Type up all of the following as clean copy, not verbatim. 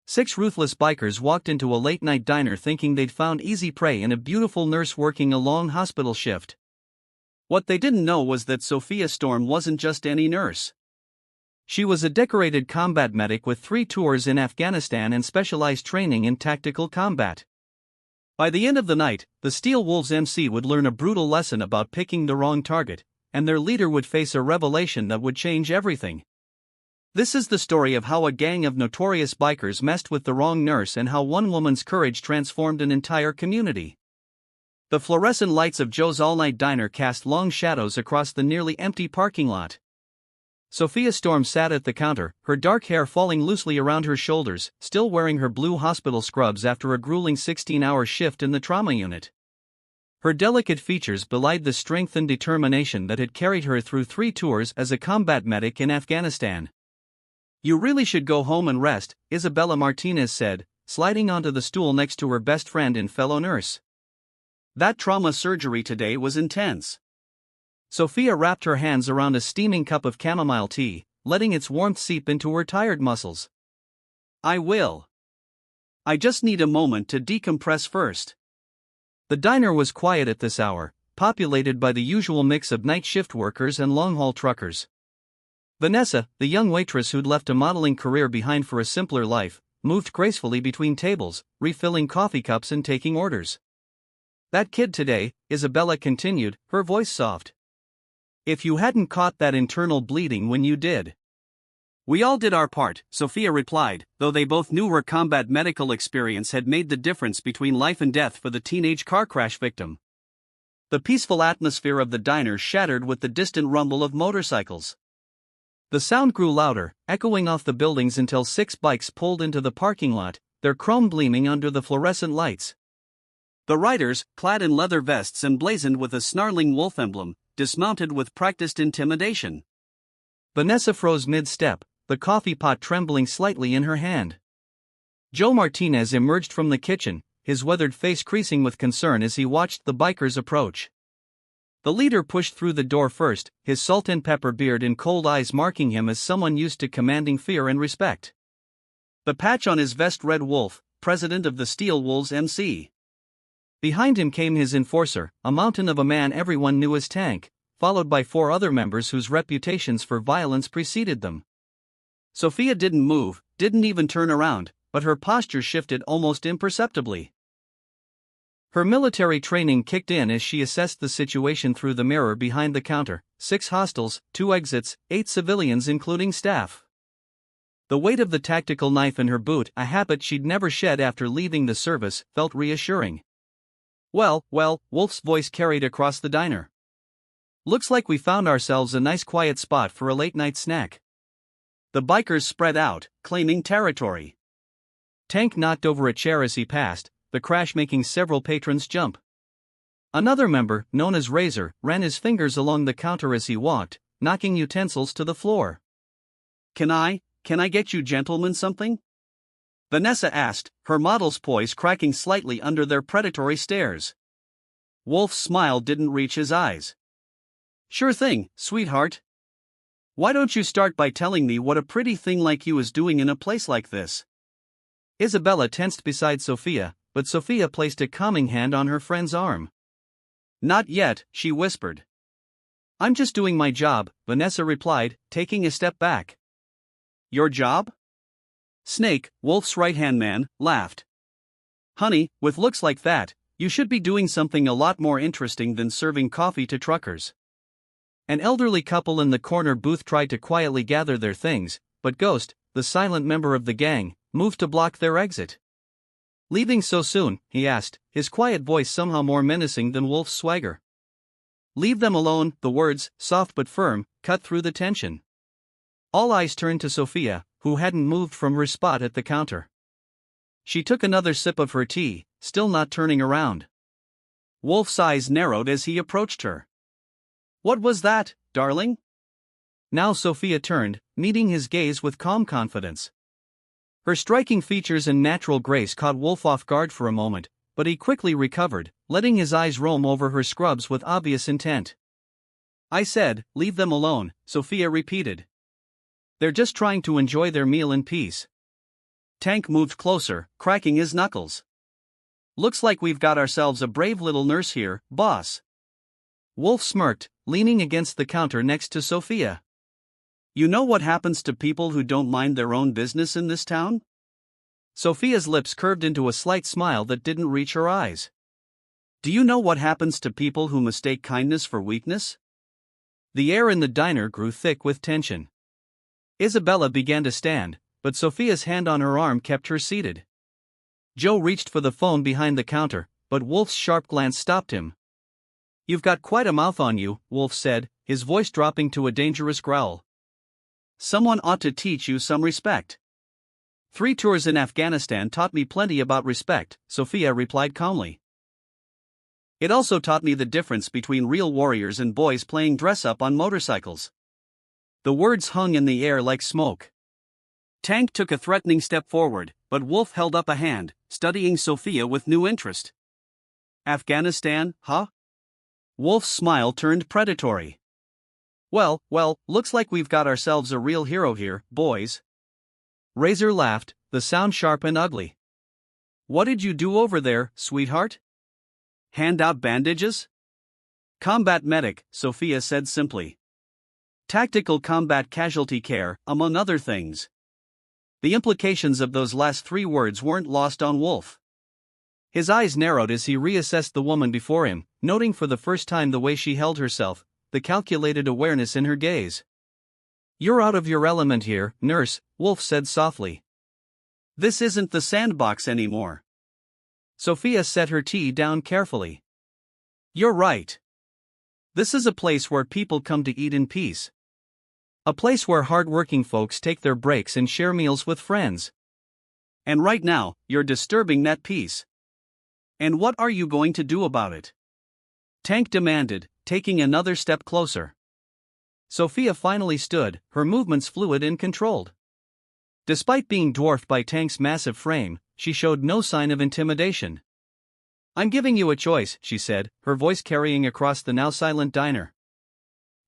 Six ruthless bikers walked into a late-night diner thinking they'd found easy prey in a beautiful nurse working a long hospital shift. What they didn't know was that Sophia Storm wasn't just any nurse. She was a decorated combat medic with 3 tours in Afghanistan and specialized training in tactical combat. By the end of the night, the Steel Wolves MC would learn a brutal lesson about picking the wrong target, and their leader would face a revelation that would change everything. This is the story of how a gang of notorious bikers messed with the wrong nurse and how one woman's courage transformed an entire community. The fluorescent lights of Joe's all-night diner cast long shadows across the nearly empty parking lot. Sophia Storm sat at the counter, her dark hair falling loosely around her shoulders, still wearing her blue hospital scrubs after a grueling 16-hour shift in the trauma unit. Her delicate features belied the strength and determination that had carried her through 3 tours as a combat medic in Afghanistan. "You really should go home and rest," Isabella Martinez said, sliding onto the stool next to her best friend and fellow nurse. "That trauma surgery today was intense." Sophia wrapped her hands around a steaming cup of chamomile tea, letting its warmth seep into her tired muscles. "I will. I just need a moment to decompress first." The diner was quiet at this hour, populated by the usual mix of night shift workers and long-haul truckers. Vanessa, the young waitress who'd left a modeling career behind for a simpler life, moved gracefully between tables, refilling coffee cups and taking orders. "That kid today," Isabella continued, her voice soft. "If you hadn't caught that internal bleeding when you did." "We all did our part," Sophia replied, though they both knew her combat medical experience had made the difference between life and death for the teenage car crash victim. The peaceful atmosphere of the diner shattered with the distant rumble of motorcycles. The sound grew louder, echoing off the buildings until 6 bikes pulled into the parking lot, their chrome gleaming under the fluorescent lights. The riders, clad in leather vests emblazoned with a snarling wolf emblem, dismounted with practiced intimidation. Vanessa froze mid-step, the coffee pot trembling slightly in her hand. Joe Martinez emerged from the kitchen, his weathered face creasing with concern as he watched the bikers approach. The leader pushed through the door first, his salt and pepper beard and cold eyes marking him as someone used to commanding fear and respect. The patch on his vest read Wolf, president of the Steel Wolves MC. Behind him came his enforcer, a mountain of a man everyone knew as Tank, followed by 4 other members whose reputations for violence preceded them. Sophia didn't move, didn't even turn around, but her posture shifted almost imperceptibly. Her military training kicked in as she assessed the situation through the mirror behind the counter: 6 hostiles, 2 exits, 8 civilians including staff. The weight of the tactical knife in her boot, a habit she'd never shed after leaving the service, felt reassuring. Well, Wolf's voice carried across the diner. "Looks like we found ourselves a nice quiet spot for a late-night snack." The bikers spread out, claiming territory. Tank knocked over a chair as he passed, the crash making several patrons jump. Another member, known as Razor, ran his fingers along the counter as he walked, knocking utensils to the floor. Can I get you gentlemen something?" Vanessa asked, her model's poise cracking slightly under their predatory stares. Wolf's smile didn't reach his eyes. "Sure thing, sweetheart. Why don't you start by telling me what a pretty thing like you is doing in a place like this?" Isabella tensed beside Sophia, but Sophia placed a calming hand on her friend's arm. "Not yet," she whispered. "I'm just doing my job," Vanessa replied, taking a step back. "Your job?" Snake, Wolf's right-hand man, laughed. "Honey, with looks like that, you should be doing something a lot more interesting than serving coffee to truckers." An elderly couple in the corner booth tried to quietly gather their things, but Ghost, the silent member of the gang, moved to block their exit. "Leaving so soon?" he asked, his quiet voice somehow more menacing than Wolf's swagger. "Leave them alone," the words, soft but firm, cut through the tension. All eyes turned to Sophia, who hadn't moved from her spot at the counter. She took another sip of her tea, still not turning around. Wolf's eyes narrowed as he approached her. "What was that, darling?" Now Sophia turned, meeting his gaze with calm confidence. Her striking features and natural grace caught Wolf off guard for a moment, but he quickly recovered, letting his eyes roam over her scrubs with obvious intent. "I said, leave them alone," Sophia repeated. "They're just trying to enjoy their meal in peace." Tank moved closer, cracking his knuckles. Looks like we've got ourselves a brave little nurse here, boss. Wolf smirked, leaning against the counter next to Sophia. You know what happens to people who don't mind their own business in this town? Sophia's lips curved into a slight smile that didn't reach her eyes. Do you know what happens to people who mistake kindness for weakness? The air in the diner grew thick with tension. Isabella began to stand, but Sophia's hand on her arm kept her seated. Joe reached for the phone behind the counter, but Wolf's sharp glance stopped him. You've got quite a mouth on you, Wolf said, his voice dropping to a dangerous growl. Someone ought to teach you some respect. 3 tours in Afghanistan taught me plenty about respect, Sophia replied calmly. It also taught me the difference between real warriors and boys playing dress-up on motorcycles. The words hung in the air like smoke. Tank took a threatening step forward, but Wolf held up a hand, studying Sophia with new interest. Afghanistan, huh? Wolf's smile turned predatory. Well, looks like we've got ourselves a real hero here, boys. Razor laughed, the sound sharp and ugly. What did you do over there, sweetheart? Hand out bandages? Combat medic, Sophia said simply. Tactical combat casualty care, among other things. The implications of those last 3 words weren't lost on Wolf. His eyes narrowed as he reassessed the woman before him, noting for the first time the way she held herself, the calculated awareness in her gaze. You're out of your element here, nurse, Wolf said softly. This isn't the sandbox anymore. Sophia set her tea down carefully. You're right. This is a place where people come to eat in peace. A place where hard-working folks take their breaks and share meals with friends. And right now, you're disturbing that peace. And what are you going to do about it? Tank demanded, taking another step closer. Sophia finally stood, her movements fluid and controlled. Despite being dwarfed by Tank's massive frame, she showed no sign of intimidation. I'm giving you a choice, she said, her voice carrying across the now silent diner.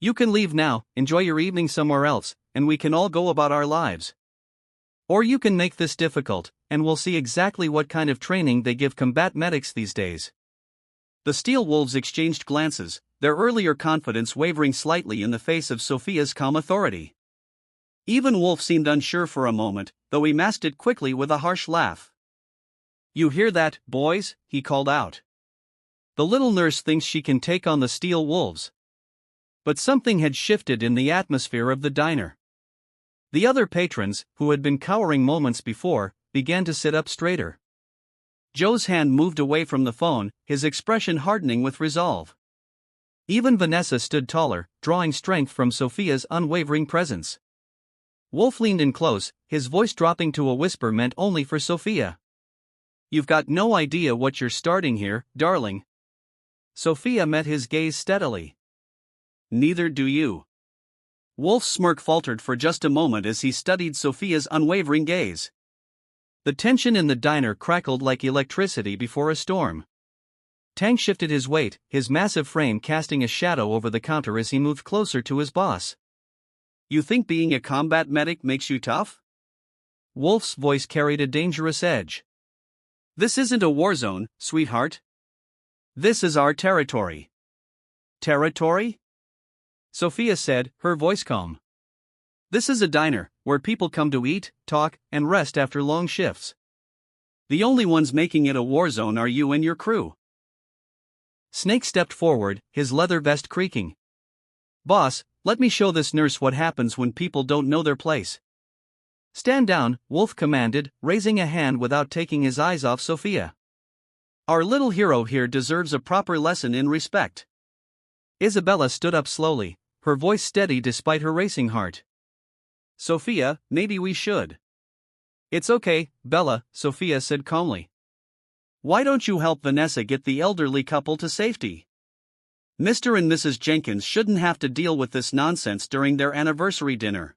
You can leave now, enjoy your evening somewhere else, and we can all go about our lives. Or you can make this difficult, and we'll see exactly what kind of training they give combat medics these days. The Steel Wolves exchanged glances, their earlier confidence wavering slightly in the face of Sophia's calm authority. Even Wolf seemed unsure for a moment, though he masked it quickly with a harsh laugh. You hear that, boys? He called out. The little nurse thinks she can take on the Steel Wolves. But something had shifted in the atmosphere of the diner. The other patrons, who had been cowering moments before, began to sit up straighter. Joe's hand moved away from the phone, his expression hardening with resolve. Even Vanessa stood taller, drawing strength from Sophia's unwavering presence. Wolf leaned in close, his voice dropping to a whisper meant only for Sophia. You've got no idea what you're starting here, darling. Sophia met his gaze steadily. Neither do you. Wolf's smirk faltered for just a moment as he studied Sophia's unwavering gaze. The tension in the diner crackled like electricity before a storm. Tank shifted his weight, his massive frame casting a shadow over the counter as he moved closer to his boss. You think being a combat medic makes you tough? Wolf's voice carried a dangerous edge. This isn't a war zone, sweetheart. This is our territory. Territory? Sophia said, her voice calm. This is a diner, where people come to eat, talk, and rest after long shifts. The only ones making it a war zone are you and your crew. Snake stepped forward, his leather vest creaking. Boss, let me show this nurse what happens when people don't know their place. Stand down, Wolf commanded, raising a hand without taking his eyes off Sophia. Our little hero here deserves a proper lesson in respect. Isabella stood up slowly, her voice steady despite her racing heart. Sophia, maybe we should. It's okay, Bella, Sophia said calmly. Why don't you help Vanessa get the elderly couple to safety? Mr. and Mrs. Jenkins shouldn't have to deal with this nonsense during their anniversary dinner.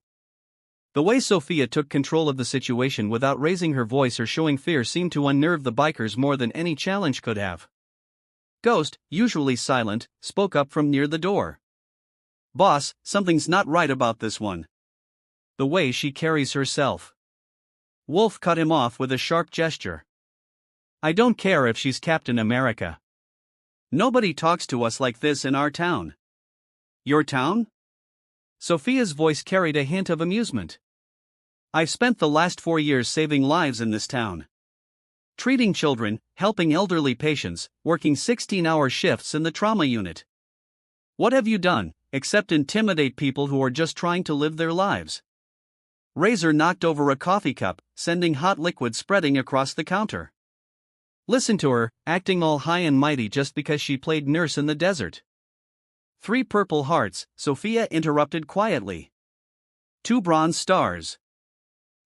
The way Sophia took control of the situation without raising her voice or showing fear seemed to unnerve the bikers more than any challenge could have. Ghost, usually silent, spoke up from near the door. Boss, something's not right about this one. The way she carries herself. Wolf cut him off with a sharp gesture. I don't care if she's Captain America. Nobody talks to us like this in our town. Your town? Sophia's voice carried a hint of amusement. I've spent the last 4 years saving lives in this town. Treating children, helping elderly patients, working 16-hour shifts in the trauma unit. What have you done, except intimidate people who are just trying to live their lives? Razor knocked over a coffee cup, sending hot liquid spreading across the counter. Listen to her, acting all high and mighty just because she played nurse in the desert. 3 purple hearts, Sophia interrupted quietly. 2 bronze stars.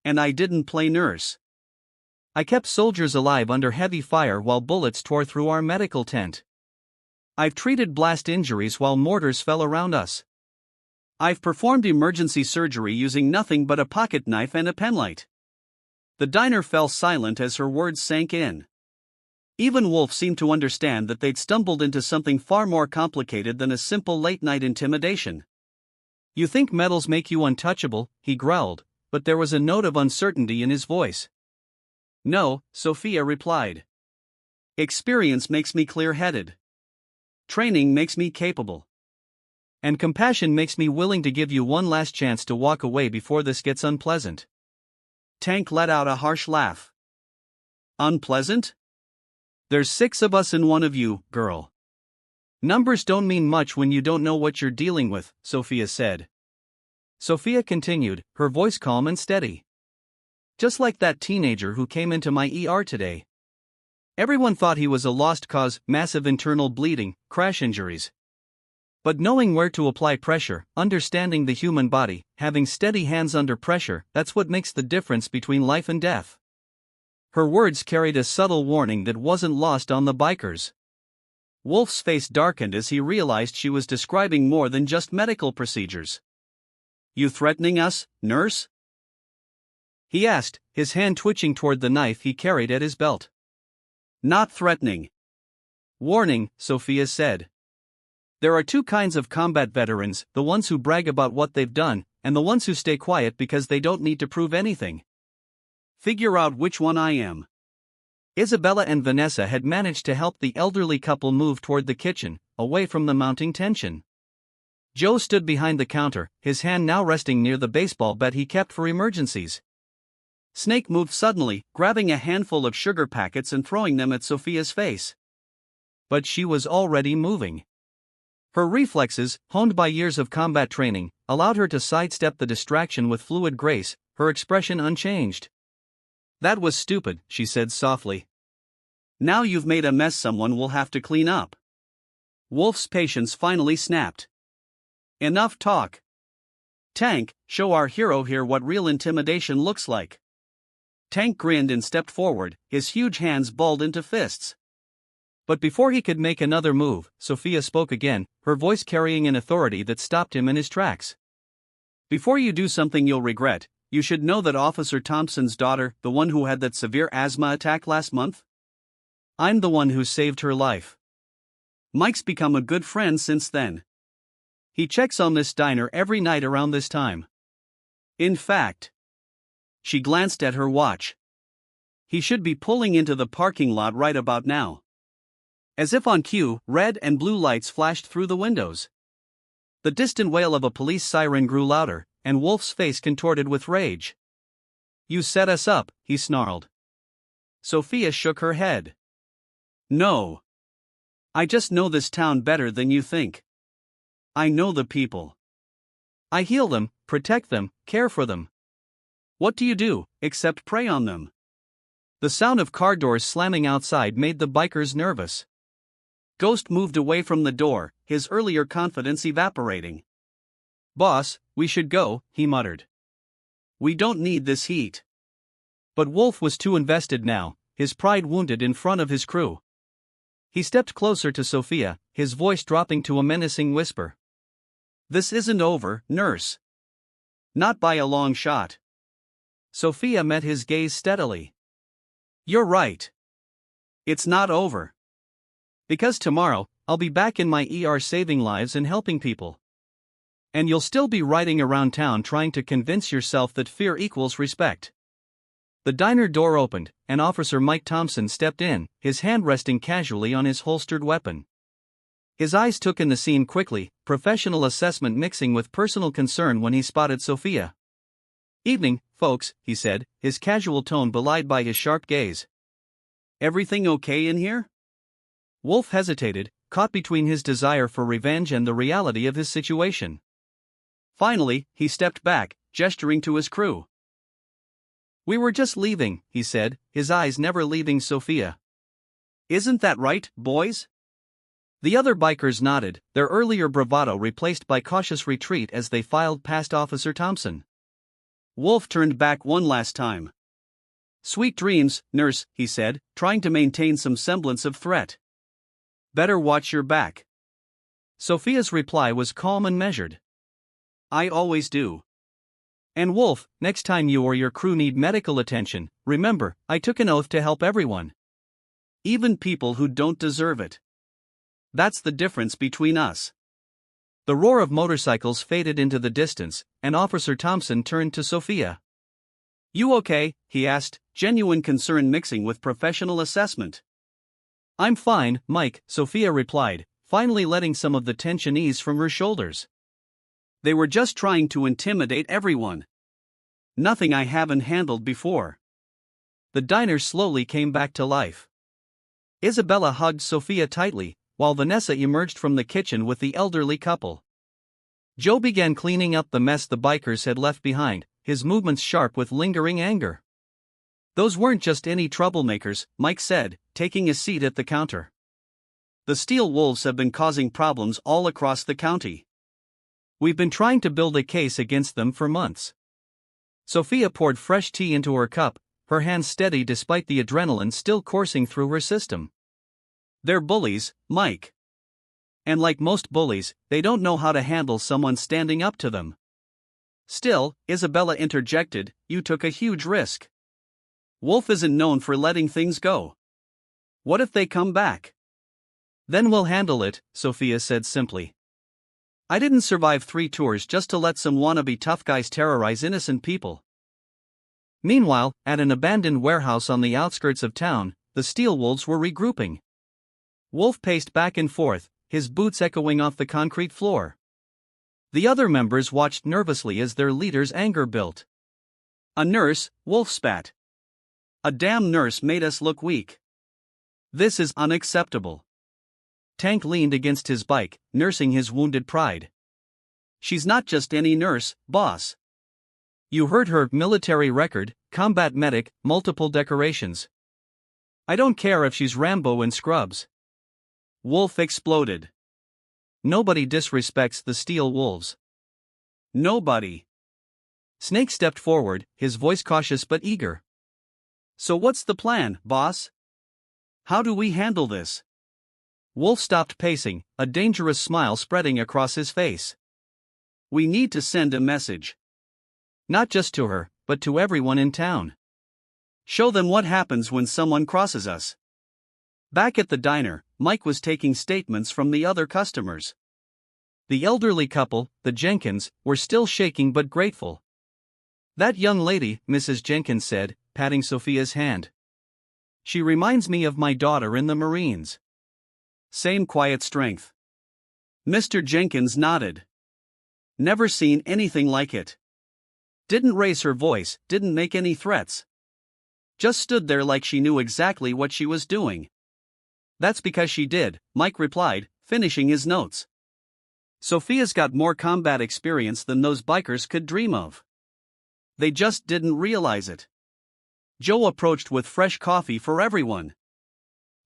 And I didn't play nurse. I kept soldiers alive under heavy fire while bullets tore through our medical tent. I've treated blast injuries while mortars fell around us. I've performed emergency surgery using nothing but a pocket knife and a penlight. The diner fell silent as her words sank in. Even Wolf seemed to understand that they'd stumbled into something far more complicated than a simple late-night intimidation. You think medals make you untouchable, he growled, but there was a note of uncertainty in his voice. No, Sophia replied. Experience makes me clear-headed. Training makes me capable. And compassion makes me willing to give you one last chance to walk away before this gets unpleasant. Tank let out a harsh laugh. Unpleasant? There's 6 of us and 1 of you, girl. Numbers don't mean much when you don't know what you're dealing with, Sophia said. Sophia continued, her voice calm and steady. Just like that teenager who came into my ER today. Everyone thought he was a lost cause, massive internal bleeding, crash injuries. But knowing where to apply pressure, understanding the human body, having steady hands under pressure, that's what makes the difference between life and death. Her words carried a subtle warning that wasn't lost on the bikers. Wolf's face darkened as he realized she was describing more than just medical procedures. You threatening us, nurse? He asked, his hand twitching toward the knife he carried at his belt. Not threatening. Warning, Sophia said. There are 2 kinds of combat veterans, the ones who brag about what they've done, and the ones who stay quiet because they don't need to prove anything. Figure out which one I am. Isabella and Vanessa had managed to help the elderly couple move toward the kitchen, away from the mounting tension. Joe stood behind the counter, his hand now resting near the baseball bat he kept for emergencies. Snake moved suddenly, grabbing a handful of sugar packets and throwing them at Sophia's face. But she was already moving. Her reflexes, honed by years of combat training, allowed her to sidestep the distraction with fluid grace, her expression unchanged. That was stupid, she said softly. Now you've made a mess someone will have to clean up. Wolf's patience finally snapped. Enough talk. Tank, show our hero here what real intimidation looks like. Tank grinned and stepped forward, his huge hands balled into fists. But before he could make another move, Sophia spoke again, her voice carrying an authority that stopped him in his tracks. Before you do something you'll regret, you should know that Officer Thompson's daughter, the one who had that severe asthma attack last month? I'm the one who saved her life. Mike's become a good friend since then. He checks on this diner every night around this time. In fact, she glanced at her watch. He should be pulling into the parking lot right about now. As if on cue, red and blue lights flashed through the windows. The distant wail of a police siren grew louder, and Wolf's face contorted with rage. You set us up, he snarled. Sophia shook her head. No. I just know this town better than you think. I know the people. I heal them, protect them, care for them. What do you do, except prey on them? The sound of car doors slamming outside made the bikers nervous. Ghost moved away from the door, his earlier confidence evaporating. Boss, we should go, he muttered. We don't need this heat. But Wolf was too invested now, his pride wounded in front of his crew. He stepped closer to Sophia, his voice dropping to a menacing whisper. This isn't over, nurse. Not by a long shot. Sophia met his gaze steadily. You're right. It's not over. Because tomorrow, I'll be back in my ER saving lives and helping people. And you'll still be riding around town trying to convince yourself that fear equals respect. The diner door opened, and Officer Mike Thompson stepped in, his hand resting casually on his holstered weapon. His eyes took in the scene quickly, professional assessment mixing with personal concern when he spotted Sophia. "Evening, folks," he said, his casual tone belied by his sharp gaze. "Everything okay in here?" Wolf hesitated, caught between his desire for revenge and the reality of his situation. Finally, he stepped back, gesturing to his crew. "We were just leaving," he said, his eyes never leaving Sophia. "Isn't that right, boys?" The other bikers nodded, their earlier bravado replaced by cautious retreat as they filed past Officer Thompson. Wolf turned back one last time. "Sweet dreams, nurse," he said, trying to maintain some semblance of threat. "Better watch your back." Sophia's reply was calm and measured. "I always do. And Wolf, next time you or your crew need medical attention, remember, I took an oath to help everyone. Even people who don't deserve it. That's the difference between us." The roar of motorcycles faded into the distance, and Officer Thompson turned to Sophia. "You okay?" he asked, genuine concern mixing with professional assessment. "I'm fine, Mike," Sophia replied, finally letting some of the tension ease from her shoulders. "They were just trying to intimidate everyone. Nothing I haven't handled before." The diner slowly came back to life. Isabella hugged Sophia tightly, while Vanessa emerged from the kitchen with the elderly couple. Joe began cleaning up the mess the bikers had left behind, his movements sharp with lingering anger. "Those weren't just any troublemakers," Mike said, taking a seat at the counter. "The Steel Wolves have been causing problems all across the county. We've been trying to build a case against them for months." Sophia poured fresh tea into her cup, her hands steady despite the adrenaline still coursing through her system. "They're bullies, Mike. And like most bullies, they don't know how to handle someone standing up to them." "Still," Isabella interjected, "you took a huge risk. Wolf isn't known for letting things go. What if they come back?" "Then we'll handle it," Sophia said simply. "I didn't survive 3 tours just to let some wannabe tough guys terrorize innocent people." Meanwhile, at an abandoned warehouse on the outskirts of town, the Steel Wolves were regrouping. Wolf paced back and forth, his boots echoing off the concrete floor. The other members watched nervously as their leader's anger built. "A nurse," Wolf spat. "A damn nurse made us look weak. This is unacceptable." Tank leaned against his bike, nursing his wounded pride. "She's not just any nurse, boss. You heard her military record, combat medic, multiple decorations. I don't care if she's Rambo in scrubs." Wolf exploded. "Nobody disrespects the Steel Wolves." "Nobody." Snake stepped forward, his voice cautious but eager. "So what's the plan, boss? How do we handle this?" Wolf stopped pacing, a dangerous smile spreading across his face. "We need to send a message. Not just to her, but to everyone in town. Show them what happens when someone crosses us." Back at the diner, Mike was taking statements from the other customers. The elderly couple, the Jenkins, were still shaking but grateful. "That young lady," Mrs. Jenkins said, patting Sophia's hand. "She reminds me of my daughter in the Marines. Same quiet strength." Mr. Jenkins nodded. "Never seen anything like it. Didn't raise her voice, didn't make any threats. Just stood there like she knew exactly what she was doing." "That's because she did," Mike replied, finishing his notes. "Sophia's got more combat experience than those bikers could dream of. They just didn't realize it." Joe approached with fresh coffee for everyone.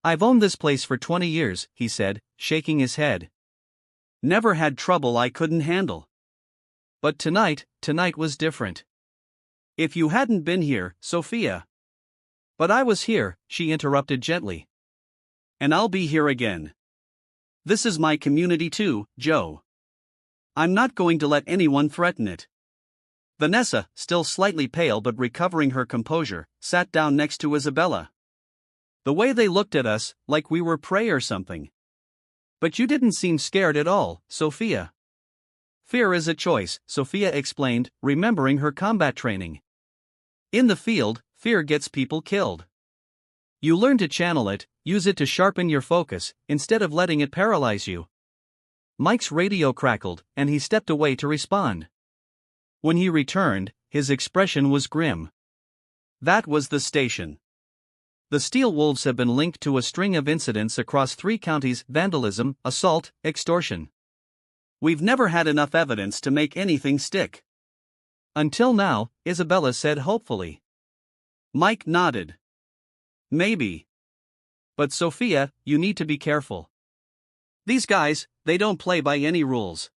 "I've owned this place for 20 years, he said, shaking his head. "Never had trouble I couldn't handle. But tonight was different. If you hadn't been here, Sophia." "But I was here," she interrupted gently. "And I'll be here again. This is my community too, Joe. I'm not going to let anyone threaten it." Vanessa, still slightly pale but recovering her composure, sat down next to Isabella. "The way they looked at us, like we were prey or something. But you didn't seem scared at all, Sophia." "Fear is a choice," Sophia explained, remembering her combat training. "In the field, fear gets people killed. You learn to channel it, use it to sharpen your focus, instead of letting it paralyze you. Mike's radio crackled, and he stepped away to respond. When he returned, his expression was grim. That was the station. The Steel Wolves have been linked to a string of incidents across 3 counties: vandalism, assault, extortion. We've never had enough evidence to make anything stick. Until now, Isabella said hopefully. Mike nodded. Maybe. But Sophia, you need to be careful. These guys, they don't play by any rules.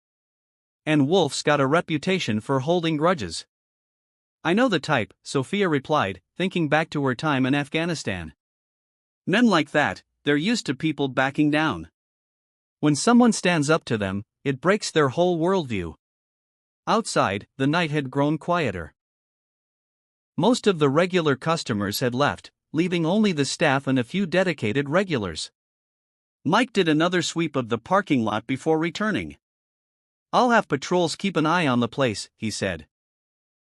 And Wolf's got a reputation for holding grudges. I know the type, Sophia replied, thinking back to her time in Afghanistan. Men like that, they're used to people backing down. When someone stands up to them, it breaks their whole worldview. Outside, the night had grown quieter. Most of the regular customers had left, leaving only the staff and a few dedicated regulars. Mike did another sweep of the parking lot before returning. I'll have patrols keep an eye on the place, he said.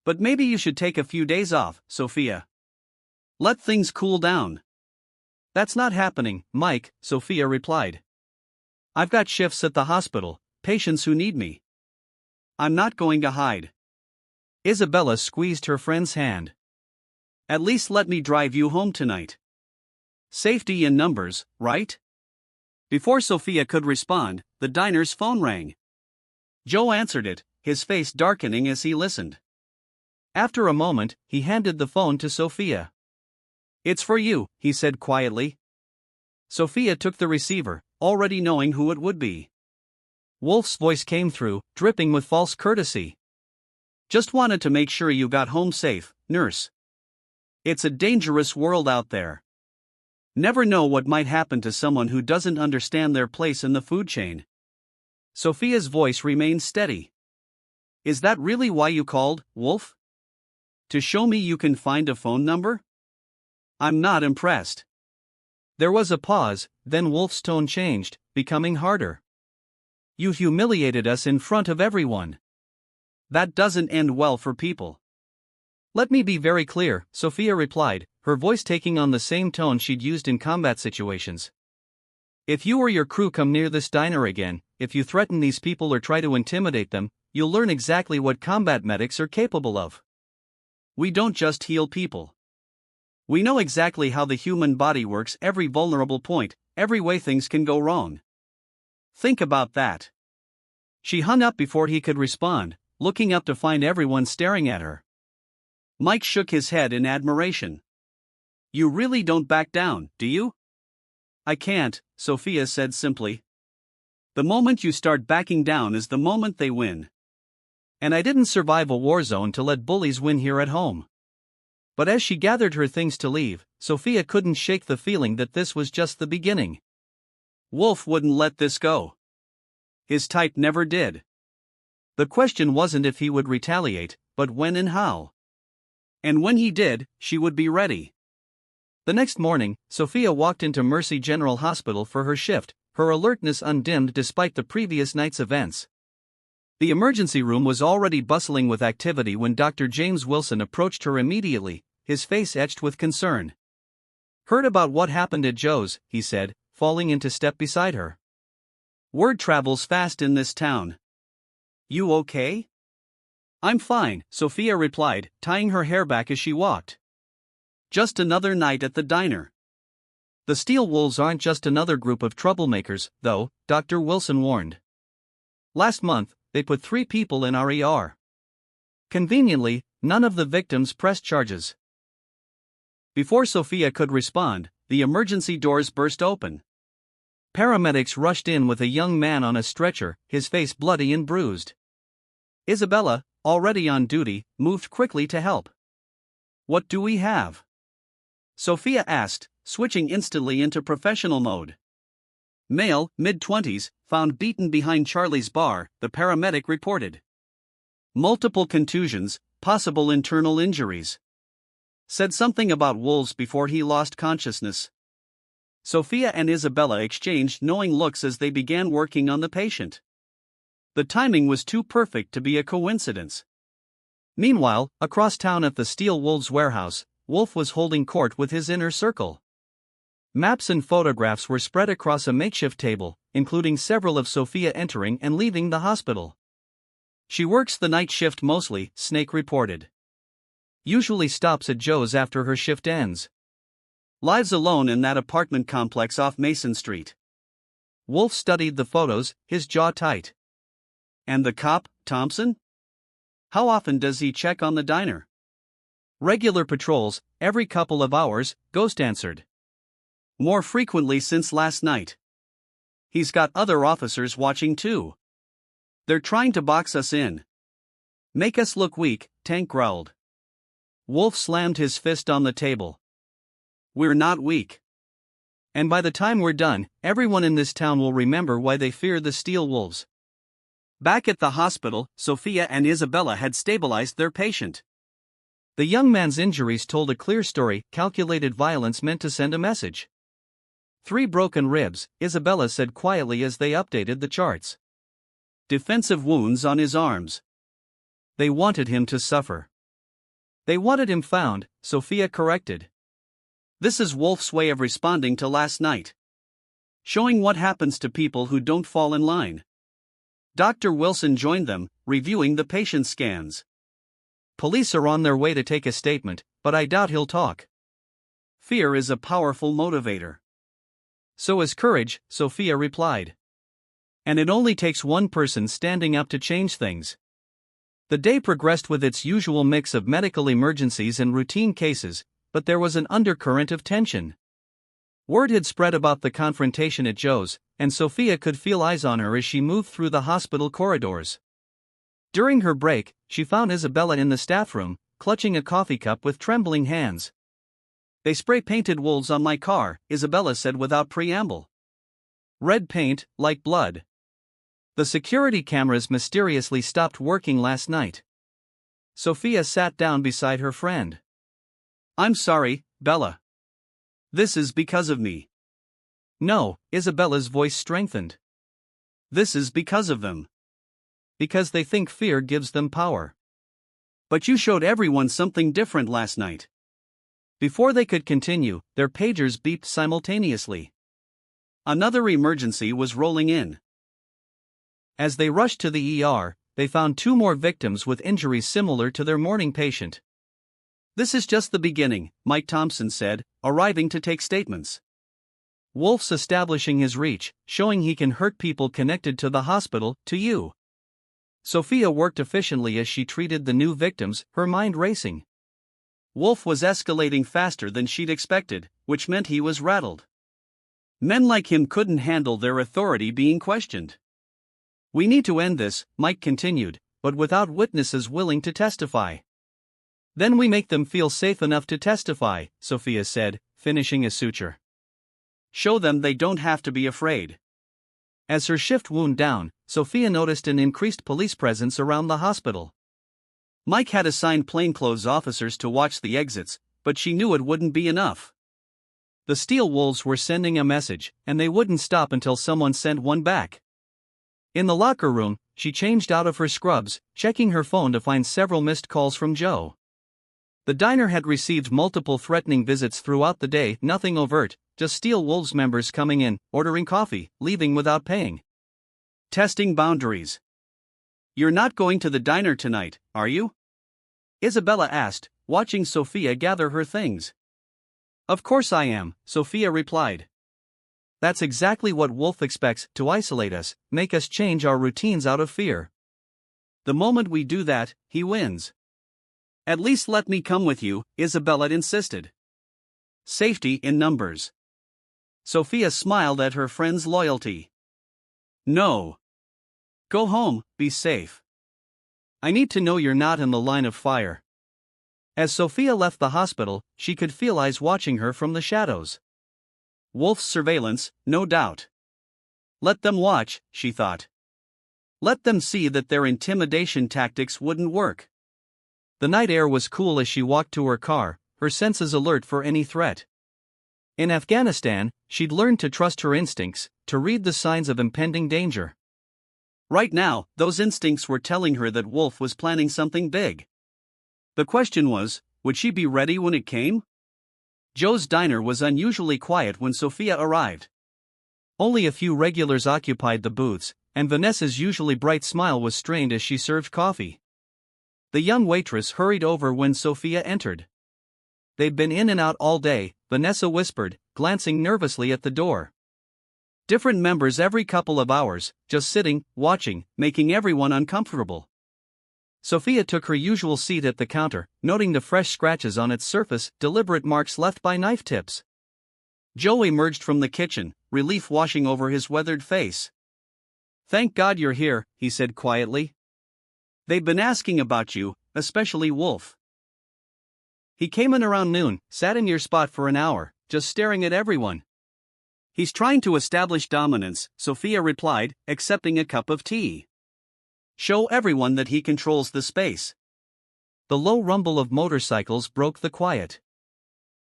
But maybe you should take a few days off, Sophia. Let things cool down. That's not happening, Mike, Sophia replied. I've got shifts at the hospital, patients who need me. I'm not going to hide. Isabella squeezed her friend's hand. At least let me drive you home tonight. Safety in numbers, right? Before Sophia could respond, the diner's phone rang. Joe answered it, his face darkening as he listened. After a moment, he handed the phone to Sophia. It's for you, he said quietly. Sophia took the receiver, already knowing who it would be. Wolf's voice came through, dripping with false courtesy. Just wanted to make sure you got home safe, nurse. It's a dangerous world out there. Never know what might happen to someone who doesn't understand their place in the food chain. Sophia's voice remained steady. Is that really why you called, Wolf? To show me you can find a phone number? I'm not impressed. There was a pause, then Wolf's tone changed, becoming harder. You humiliated us in front of everyone. That doesn't end well for people. Let me be very clear, Sophia replied, her voice taking on the same tone she'd used in combat situations. If you or your crew come near this diner again, if you threaten these people or try to intimidate them, you'll learn exactly what combat medics are capable of. We don't just heal people. We know exactly how the human body works, every vulnerable point, every way things can go wrong. Think about that. She hung up before he could respond, looking up to find everyone staring at her. Mike shook his head in admiration. You really don't back down, do you? I can't, Sophia said simply. The moment you start backing down is the moment they win. And I didn't survive a war zone to let bullies win here at home. But as she gathered her things to leave, Sophia couldn't shake the feeling that this was just the beginning. Wolf wouldn't let this go. His type never did. The question wasn't if he would retaliate, but when and how. And when he did, she would be ready. The next morning, Sophia walked into Mercy General Hospital for her shift, her alertness undimmed despite the previous night's events. The emergency room was already bustling with activity when Dr. James Wilson approached her immediately, his face etched with concern. Heard about what happened at Joe's, he said, falling into step beside her. Word travels fast in this town. You okay? I'm fine, Sophia replied, tying her hair back as she walked. Just another night at the diner. The Steel Wolves aren't just another group of troublemakers, though, Dr. Wilson warned. Last month, they put 3 people in our ER. Conveniently, none of the victims pressed charges. Before Sophia could respond, the emergency doors burst open. Paramedics rushed in with a young man on a stretcher, his face bloody and bruised. Isabella, already on duty, moved quickly to help. What do we have? Sophia asked, switching instantly into professional mode. Male, mid-20s, found beaten behind Charlie's bar, the paramedic reported. Multiple contusions, possible internal injuries. Said something about wolves before he lost consciousness. Sophia and Isabella exchanged knowing looks as they began working on the patient. The timing was too perfect to be a coincidence. Meanwhile, across town at the Steel Wolves warehouse, Wolf was holding court with his inner circle. Maps and photographs were spread across a makeshift table, including several of Sophia entering and leaving the hospital. She works the night shift mostly, Snake reported. Usually stops at Joe's after her shift ends. Lives alone in that apartment complex off Mason Street. Wolf studied the photos, his jaw tight. And the cop, Thompson? How often does he check on the diner? Regular patrols, every couple of hours, Ghost answered. More frequently since last night. He's got other officers watching too. They're trying to box us in. Make us look weak, Tank growled. Wolf slammed his fist on the table. We're not weak. And by the time we're done, everyone in this town will remember why they fear the Steel Wolves. Back at the hospital, Sophia and Isabella had stabilized their patient. The young man's injuries told a clear story. Calculated violence meant to send a message. 3 broken ribs, Isabella said quietly as they updated the charts. Defensive wounds on his arms. They wanted him to suffer. They wanted him found, Sophia corrected. This is Wolf's way of responding to last night. Showing what happens to people who don't fall in line. Dr. Wilson joined them, reviewing the patient scans. Police are on their way to take a statement, but I doubt he'll talk. Fear is a powerful motivator. So is courage, Sophia replied. And it only takes one person standing up to change things. The day progressed with its usual mix of medical emergencies and routine cases, but there was an undercurrent of tension. Word had spread about the confrontation at Joe's, and Sophia could feel eyes on her as she moved through the hospital corridors. During her break, she found Isabella in the staff room, clutching a coffee cup with trembling hands. They spray-painted wolves on my car, Isabella said without preamble. Red paint, like blood. The security cameras mysteriously stopped working last night. Sophia sat down beside her friend. I'm sorry, Bella. This is because of me. No, Isabella's voice strengthened. This is because of them. Because they think fear gives them power. But you showed everyone something different last night. Before they could continue, their pagers beeped simultaneously. Another emergency was rolling in. As they rushed to the ER, they found 2 more victims with injuries similar to their morning patient. This is just the beginning, Mike Thompson said, arriving to take statements. Wolf's establishing his reach, showing he can hurt people connected to the hospital, to you. Sophia worked efficiently as she treated the new victims, her mind racing. Wolf was escalating faster than she'd expected, which meant he was rattled. Men like him couldn't handle their authority being questioned. We need to end this, Mike continued, but without witnesses willing to testify. Then we make them feel safe enough to testify, Sophia said, finishing a suture. Show them they don't have to be afraid. As her shift wound down, Sophia noticed an increased police presence around the hospital. Mike had assigned plainclothes officers to watch the exits, but she knew it wouldn't be enough. The Steel Wolves were sending a message, and they wouldn't stop until someone sent one back. In the locker room, she changed out of her scrubs, checking her phone to find several missed calls from Joe. The diner had received multiple threatening visits throughout the day, nothing overt, just Steel Wolves members coming in, ordering coffee, leaving without paying. Testing boundaries. You're not going to the diner tonight, are you? Isabella asked, watching Sophia gather her things. Of course I am, Sophia replied. That's exactly what Wolf expects, to isolate us, make us change our routines out of fear. The moment we do that, he wins. At least let me come with you, Isabella insisted. Safety in numbers. Sophia smiled at her friend's loyalty. No. Go home, be safe. I need to know you're not in the line of fire. As Sophia left the hospital, she could feel eyes watching her from the shadows. Wolf's surveillance, no doubt. Let them watch, she thought. Let them see that their intimidation tactics wouldn't work. The night air was cool as she walked to her car, her senses alert for any threat. In Afghanistan, she'd learned to trust her instincts, to read the signs of impending danger. Right now, those instincts were telling her that Wolf was planning something big. The question was, would she be ready when it came? Joe's diner was unusually quiet when Sophia arrived. Only a few regulars occupied the booths, and Vanessa's usually bright smile was strained as she served coffee. The young waitress hurried over when Sophia entered. "They've been in and out all day," Vanessa whispered, glancing nervously at the door. "Different members every couple of hours, just sitting, watching, making everyone uncomfortable." Sophia took her usual seat at the counter, noting the fresh scratches on its surface, deliberate marks left by knife tips. Joe emerged from the kitchen, relief washing over his weathered face. "Thank God you're here," he said quietly. "They've been asking about you, especially Wolf. He came in around noon, sat in your spot for an hour, just staring at everyone." "He's trying to establish dominance," Sophia replied, accepting a cup of tea. "Show everyone that he controls the space." The low rumble of motorcycles broke the quiet.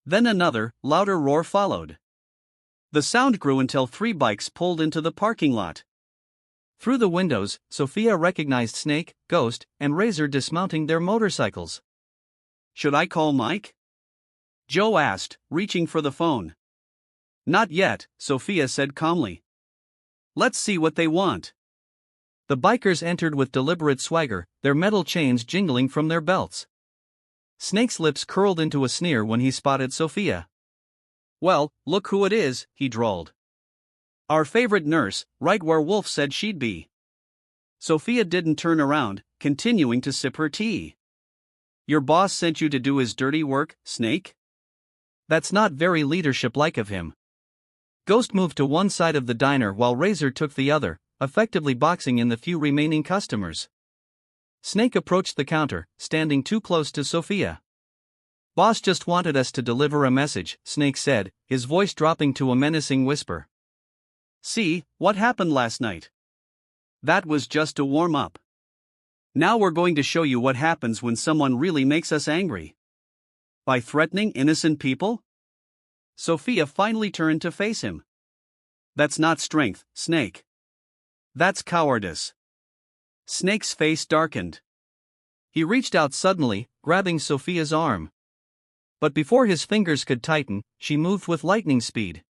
Then another, louder roar followed. The sound grew until 3 bikes pulled into the parking lot. Through the windows, Sophia recognized Snake, Ghost, and Razor dismounting their motorcycles. "Should I call Mike?" Joe asked, reaching for the phone. "Not yet," Sophia said calmly. "Let's see what they want." The bikers entered with deliberate swagger, their metal chains jingling from their belts. Snake's lips curled into a sneer when he spotted Sophia. "Well, look who it is," he drawled. "Our favorite nurse, right where Wolf said she'd be." Sophia didn't turn around, continuing to sip her tea. "Your boss sent you to do his dirty work, Snake? That's not very leadership-like of him." Ghost moved to one side of the diner while Razor took the other, effectively boxing in the few remaining customers. Snake approached the counter, standing too close to Sophia. "Boss just wanted us to deliver a message," Snake said, his voice dropping to a menacing whisper. "See, what happened last night? That was just a warm-up. Now we're going to show you what happens when someone really makes us angry. By threatening innocent people?" Sophia finally turned to face him. "That's not strength, Snake. That's cowardice." Snake's face darkened. He reached out suddenly, grabbing Sophia's arm. But before his fingers could tighten, she moved with lightning speed.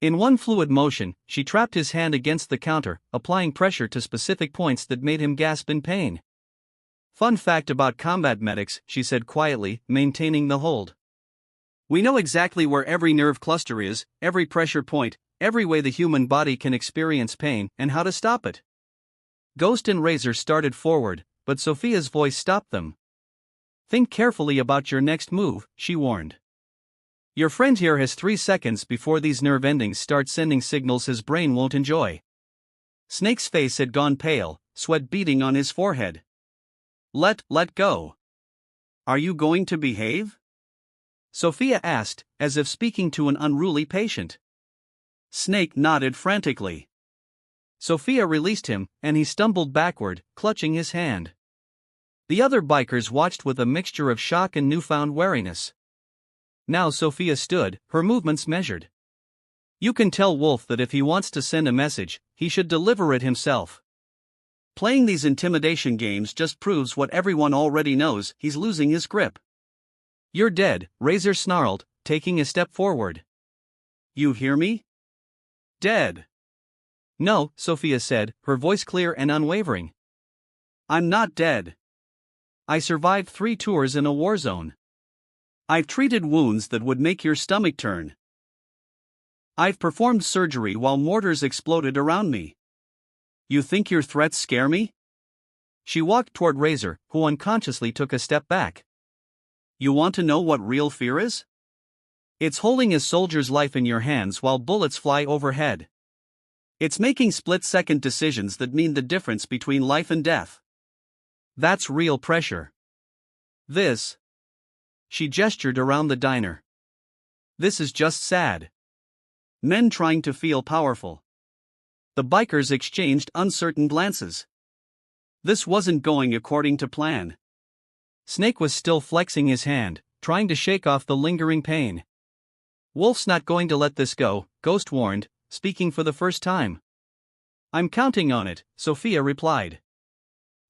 In one fluid motion, she trapped his hand against the counter, applying pressure to specific points that made him gasp in pain. "Fun fact about combat medics," she said quietly, maintaining the hold. "We know exactly where every nerve cluster is, every pressure point, every way the human body can experience pain, and how to stop it." Ghost and Razor started forward, but Sophia's voice stopped them. "Think carefully about your next move," she warned. "Your friend here has 3 seconds before these nerve endings start sending signals his brain won't enjoy." Snake's face had gone pale, sweat beading on his forehead. Let go. Are you going to behave?" Sophia asked, as if speaking to an unruly patient. Snake nodded frantically. Sophia released him, and he stumbled backward, clutching his hand. The other bikers watched with a mixture of shock and newfound wariness. Now Sophia stood, her movements measured. "You can tell Wolf that if he wants to send a message, he should deliver it himself. Playing these intimidation games just proves what everyone already knows: he's losing his grip." "You're dead," Razor snarled, taking a step forward. "You hear me? Dead." "No," Sophia said, her voice clear and unwavering. "I'm not dead. I survived 3 tours in a war zone. I've treated wounds that would make your stomach turn. I've performed surgery while mortars exploded around me. You think your threats scare me?" She walked toward Razor, who unconsciously took a step back. "You want to know what real fear is? It's holding a soldier's life in your hands while bullets fly overhead. It's making split-second decisions that mean the difference between life and death. That's real pressure. This..." She gestured around the diner. "This is just sad. Men trying to feel powerful." The bikers exchanged uncertain glances. This wasn't going according to plan. Snake was still flexing his hand, trying to shake off the lingering pain. "Wolf's not going to let this go," Ghost warned, speaking for the first time. "I'm counting on it," Sophia replied.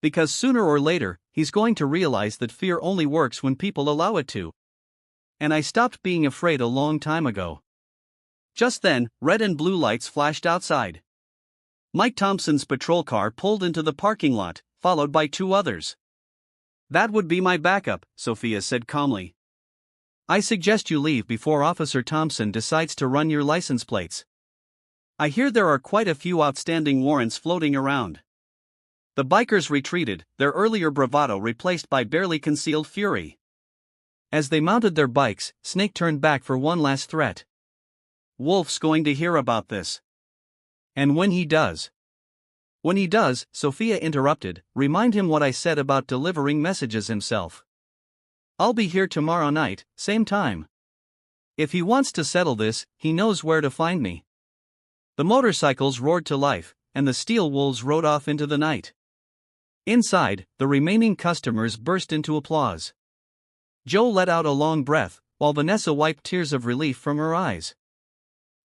Because sooner or later, he's going to realize that fear only works when people allow it to. And I stopped being afraid a long time ago. Just then, red and blue lights flashed outside. Mike Thompson's patrol car pulled into the parking lot, followed by 2 others. "That would be my backup," Sophia said calmly. "I suggest you leave before Officer Thompson decides to run your license plates. I hear there are quite a few outstanding warrants floating around." The bikers retreated, their earlier bravado replaced by barely concealed fury. As they mounted their bikes, Snake turned back for one last threat. "Wolf's going to hear about this. And when he does..." "When he does," Sophia interrupted, "remind him what I said about delivering messages himself. I'll be here tomorrow night, same time. If he wants to settle this, he knows where to find me." The motorcycles roared to life, and the steel wolves rode off into the night. Inside, the remaining customers burst into applause. Joe let out a long breath, while Vanessa wiped tears of relief from her eyes.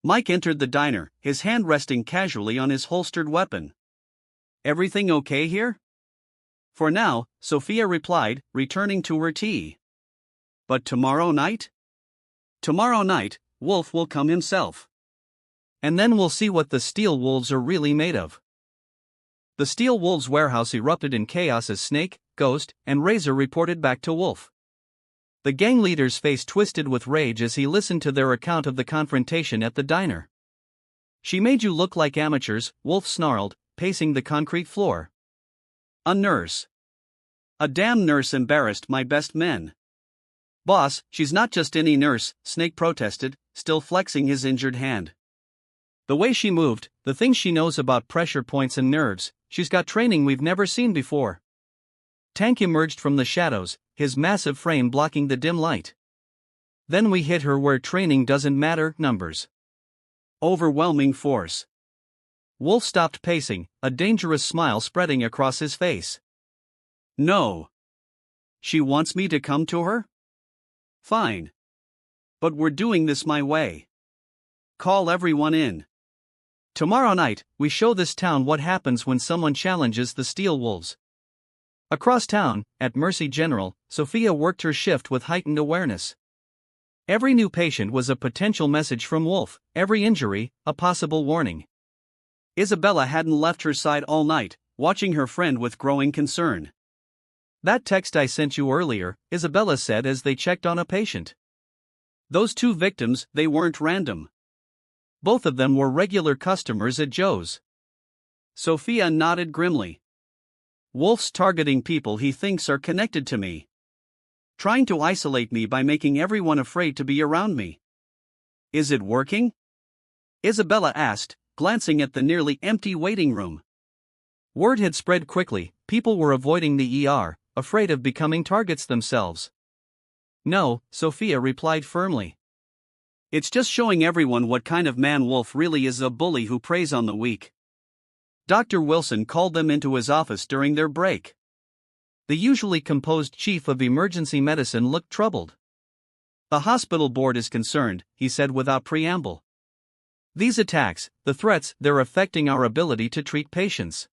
Mike entered the diner, his hand resting casually on his holstered weapon. "Everything okay here?" "For now," Sophia replied, returning to her tea. "But tomorrow night?" "Tomorrow night, Wolf will come himself. And then we'll see what the steel wolves are really made of." The steel wolves' warehouse erupted in chaos as Snake, Ghost, and Razor reported back to Wolf. The gang leader's face twisted with rage as he listened to their account of the confrontation at the diner. "She made you look like amateurs," Wolf snarled, pacing the concrete floor. "A nurse. A damn nurse embarrassed my best men." "Boss, she's not just any nurse," Snake protested, still flexing his injured hand. "The way she moved, the things she knows about pressure points and nerves, she's got training we've never seen before." Tank emerged from the shadows, his massive frame blocking the dim light. "Then we hit her where training doesn't matter, numbers. Overwhelming force." Wolf stopped pacing, a dangerous smile spreading across his face. "No. She wants me to come to her? Fine. But we're doing this my way. Call everyone in. Tomorrow night, we show this town what happens when someone challenges the steel wolves." Across town, at Mercy General, Sophia worked her shift with heightened awareness. Every new patient was a potential message from Wolf, every injury, a possible warning. Isabella hadn't left her side all night, watching her friend with growing concern. "That text I sent you earlier," Isabella said as they checked on a patient. "Those 2 victims, they weren't random. Both of them were regular customers at Joe's." Sophia nodded grimly. "Wolf's targeting people he thinks are connected to me. Trying to isolate me by making everyone afraid to be around me. Is it working?" Isabella asked, glancing at the nearly empty waiting room. Word had spread quickly, people were avoiding the ER, afraid of becoming targets themselves. "No," Sophia replied firmly. "It's just showing everyone what kind of man Wolf really is, a bully who preys on the weak." Dr. Wilson called them into his office during their break. The usually composed chief of emergency medicine looked troubled. "The hospital board is concerned," he said without preamble. "These attacks, the threats, they're affecting our ability to treat patients.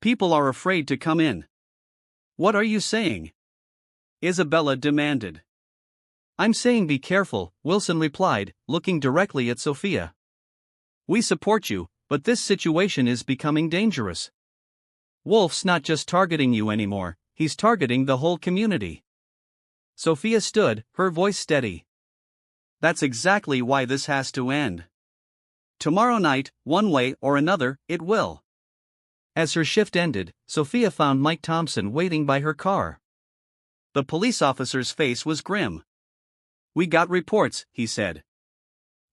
People are afraid to come in." "What are you saying?" Isabella demanded. "I'm saying be careful," Wilson replied, looking directly at Sophia. "We support you, but this situation is becoming dangerous. Wolf's not just targeting you anymore, he's targeting the whole community." Sophia stood, her voice steady. "That's exactly why this has to end. Tomorrow night, one way or another, it will." As her shift ended, Sophia found Mike Thompson waiting by her car. The police officer's face was grim. "We got reports," he said.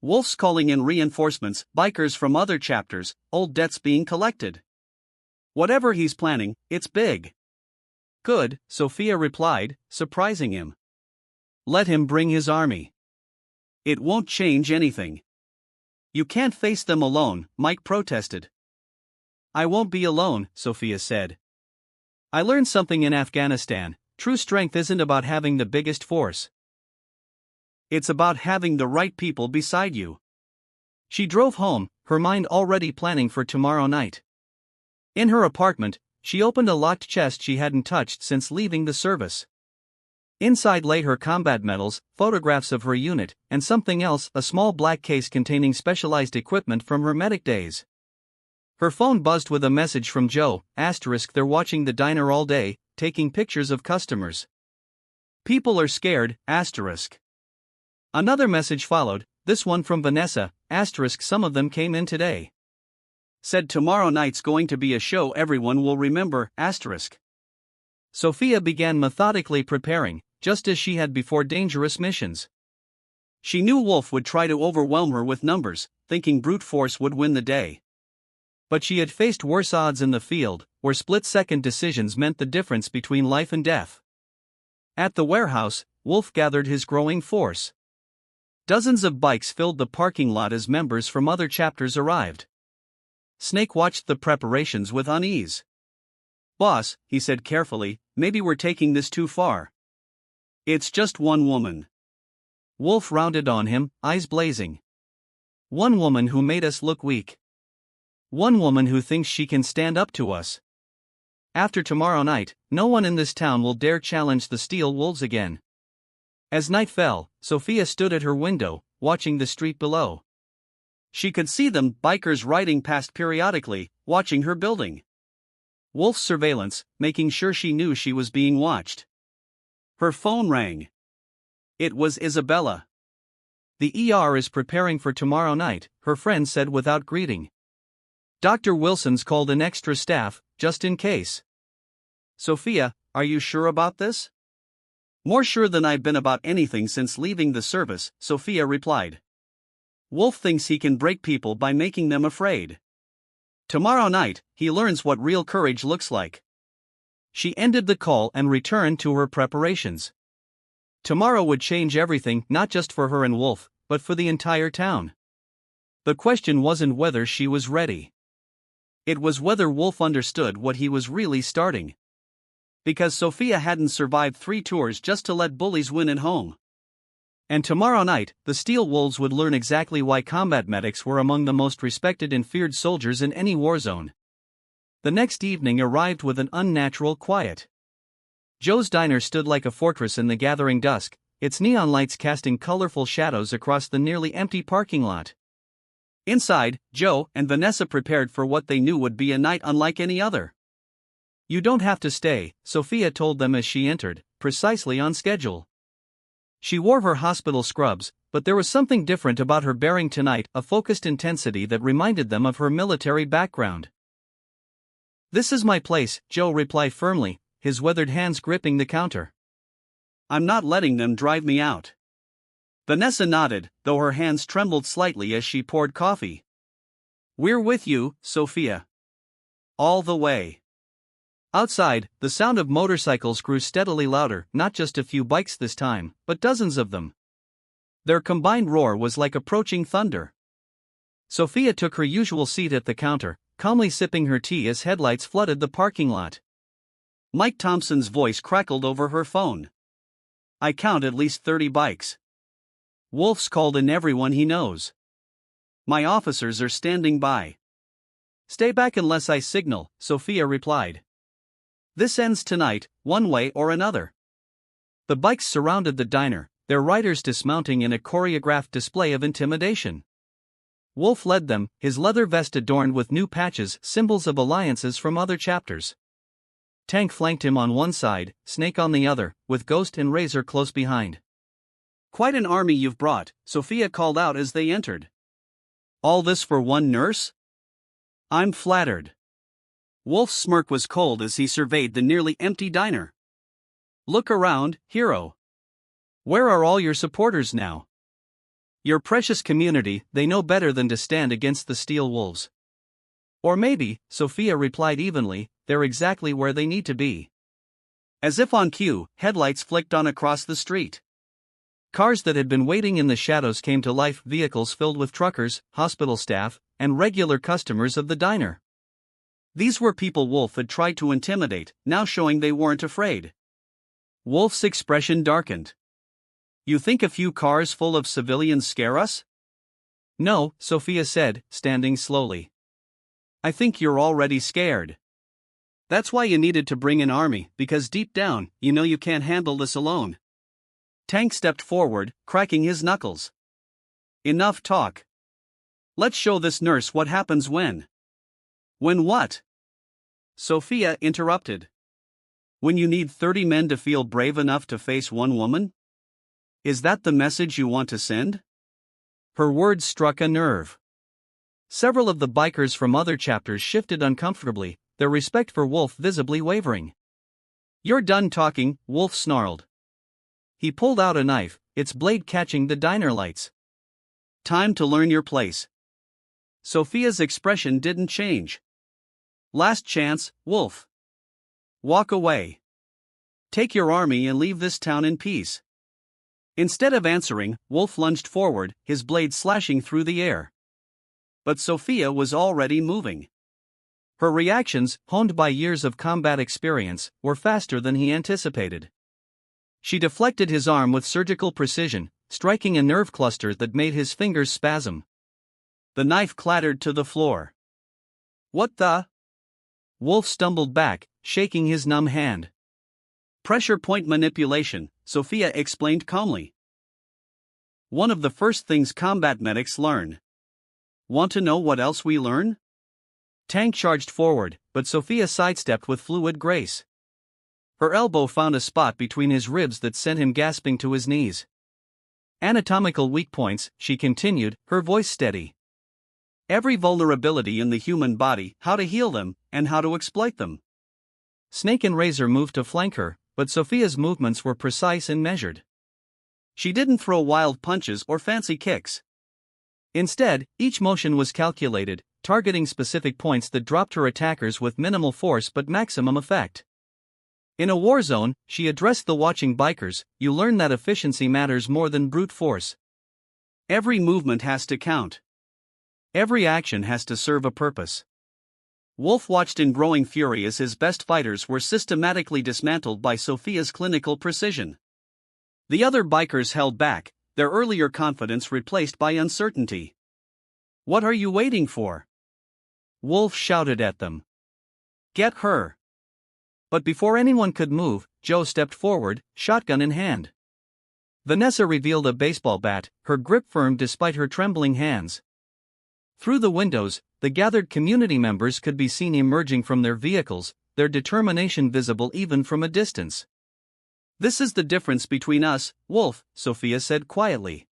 "Wolf's calling in reinforcements, bikers from other chapters, old debts being collected. Whatever he's planning, it's big." "Good," Sophia replied, surprising him. "Let him bring his army. It won't change anything." "You can't face them alone," Mike protested. "I won't be alone," Sophia said. "I learned something in Afghanistan. True strength isn't about having the biggest force. It's about having the right people beside you." She drove home, her mind already planning for tomorrow night. In her apartment, She opened a locked chest she hadn't touched since leaving the service. Inside lay her combat medals, photographs of her unit, and something else, a small black case containing specialized equipment from her medic days. Her phone buzzed with a message from Joe, *, they're watching the diner all day, taking pictures of customers. People are scared, *. Another message followed, this one from Vanessa, *, some of them came in today. Said tomorrow night's going to be a show everyone will remember, *. Sophia began methodically preparing, just as she had before dangerous missions. She knew Wolf would try to overwhelm her with numbers, thinking brute force would win the day. But she had faced worse odds in the field, where split-second decisions meant the difference between life and death. At the warehouse, Wolf gathered his growing force. Dozens of bikes filled the parking lot as members from other chapters arrived. Snake watched the preparations with unease. "Boss," he said carefully, "maybe we're taking this too far. It's just one woman." Wolf rounded on him, eyes blazing. "One woman who made us look weak. One woman who thinks she can stand up to us. After tomorrow night, no one in this town will dare challenge the Steel Wolves again." As night fell, Sophia stood at her window, watching the street below. She could see them, bikers riding past periodically, watching her building. Wolf's surveillance, making sure she knew she was being watched. Her phone rang. It was Isabella. "The ER is preparing for tomorrow night," her friend said without greeting. "Dr. Wilson's called an extra staff, just in case." "Sophia, are you sure about this?" "More sure than I've been about anything since leaving the service," Sophia replied. "Wolf thinks he can break people by making them afraid. Tomorrow night, he learns what real courage looks like." She ended the call and returned to her preparations. Tomorrow would change everything, not just for her and Wolf, but for the entire town. The question wasn't whether she was ready. It was whether Wolf understood what he was really starting. Because Sophia hadn't survived 3 tours just to let bullies win at home. And tomorrow night, the Steel Wolves would learn exactly why combat medics were among the most respected and feared soldiers in any war zone. The next evening arrived with an unnatural quiet. Joe's diner stood like a fortress in the gathering dusk, its neon lights casting colorful shadows across the nearly empty parking lot. Inside, Joe and Vanessa prepared for what they knew would be a night unlike any other. "You don't have to stay," Sophia told them as she entered, precisely on schedule. She wore her hospital scrubs, but there was something different about her bearing tonight, a focused intensity that reminded them of her military background. "This is my place," Joe replied firmly, his weathered hands gripping the counter. "I'm not letting them drive me out." Vanessa nodded, though her hands trembled slightly as she poured coffee. "We're with you, Sophia. All the way." Outside, the sound of motorcycles grew steadily louder, not just a few bikes this time, but dozens of them. Their combined roar was like approaching thunder. Sophia took her usual seat at the counter, calmly sipping her tea as headlights flooded the parking lot. Mike Thompson's voice crackled over her phone. "I count at least 30 bikes. Wolf's called in everyone he knows. My officers are standing by." "Stay back unless I signal," Sophia replied. "This ends tonight, one way or another." The bikes surrounded the diner, their riders dismounting in a choreographed display of intimidation. Wolf led them, his leather vest adorned with new patches, symbols of alliances from other chapters. Tank flanked him on one side, Snake on the other, with Ghost and Razor close behind. "Quite an army you've brought," Sophia called out as they entered. "All this for one nurse? I'm flattered." Wolf's smirk was cold as he surveyed the nearly empty diner. "Look around, hero. Where are all your supporters now? Your precious community, they know better than to stand against the Steel Wolves. Or maybe," Sophia replied evenly, "they're exactly where they need to be." As if on cue, headlights flicked on across the street. Cars that had been waiting in the shadows came to life, vehicles filled with truckers, hospital staff, and regular customers of the diner. These were people Wolf had tried to intimidate, now showing they weren't afraid. Wolf's expression darkened. "You think a few cars full of civilians scare us?" "No," Sophia said, standing slowly. "I think you're already scared." That's why you needed to bring an army, because deep down, you know you can't handle this alone. Tank stepped forward, cracking his knuckles. Enough talk. Let's show this nurse what happens when. When what? Sophia interrupted. When you need 30 men to feel brave enough to face one woman? Is that the message you want to send? Her words struck a nerve. Several of the bikers from other chapters shifted uncomfortably, their respect for Wolf visibly wavering. You're done talking, Wolf snarled. He pulled out a knife, its blade catching the diner lights. Time to learn your place. Sophia's expression didn't change. Last chance, Wolf. Walk away. Take your army and leave this town in peace. Instead of answering, Wolf lunged forward, his blade slashing through the air. But Sophia was already moving. Her reactions, honed by years of combat experience, were faster than he anticipated. She deflected his arm with surgical precision, striking a nerve cluster that made his fingers spasm. The knife clattered to the floor. What the? Wolf stumbled back, shaking his numb hand. Pressure point manipulation, Sophia explained calmly. One of the first things combat medics learn. Want to know what else we learn? Tank charged forward, but Sophia sidestepped with fluid grace. Her elbow found a spot between his ribs that sent him gasping to his knees. Anatomical weak points, she continued, her voice steady. Every vulnerability in the human body, how to heal them, and how to exploit them. Snake and Razor moved to flank her, but Sophia's movements were precise and measured. She didn't throw wild punches or fancy kicks. Instead, each motion was calculated, targeting specific points that dropped her attackers with minimal force but maximum effect. In a war zone, she addressed the watching bikers, you learn that efficiency matters more than brute force. Every movement has to count. Every action has to serve a purpose. Wolf watched in growing fury as his best fighters were systematically dismantled by Sophia's clinical precision. The other bikers held back, their earlier confidence replaced by uncertainty. What are you waiting for? Wolf shouted at them. Get her. But before anyone could move, Joe stepped forward, shotgun in hand. Vanessa revealed a baseball bat, her grip firm despite her trembling hands. Through the windows, the gathered community members could be seen emerging from their vehicles, their determination visible even from a distance. This is the difference between us, Wolf, Sophia said quietly.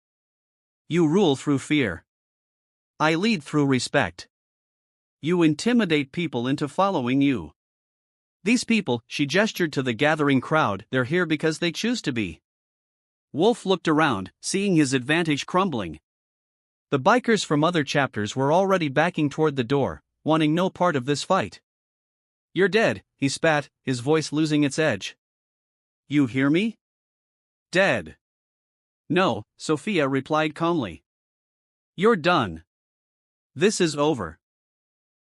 You rule through fear. I lead through respect. You intimidate people into following you. These people, she gestured to the gathering crowd, they're here because they choose to be. Wolf looked around, seeing his advantage crumbling. The bikers from other chapters were already backing toward the door, wanting no part of this fight. You're dead, he spat, his voice losing its edge. You hear me? Dead. No, Sophia replied calmly. You're done. This is over.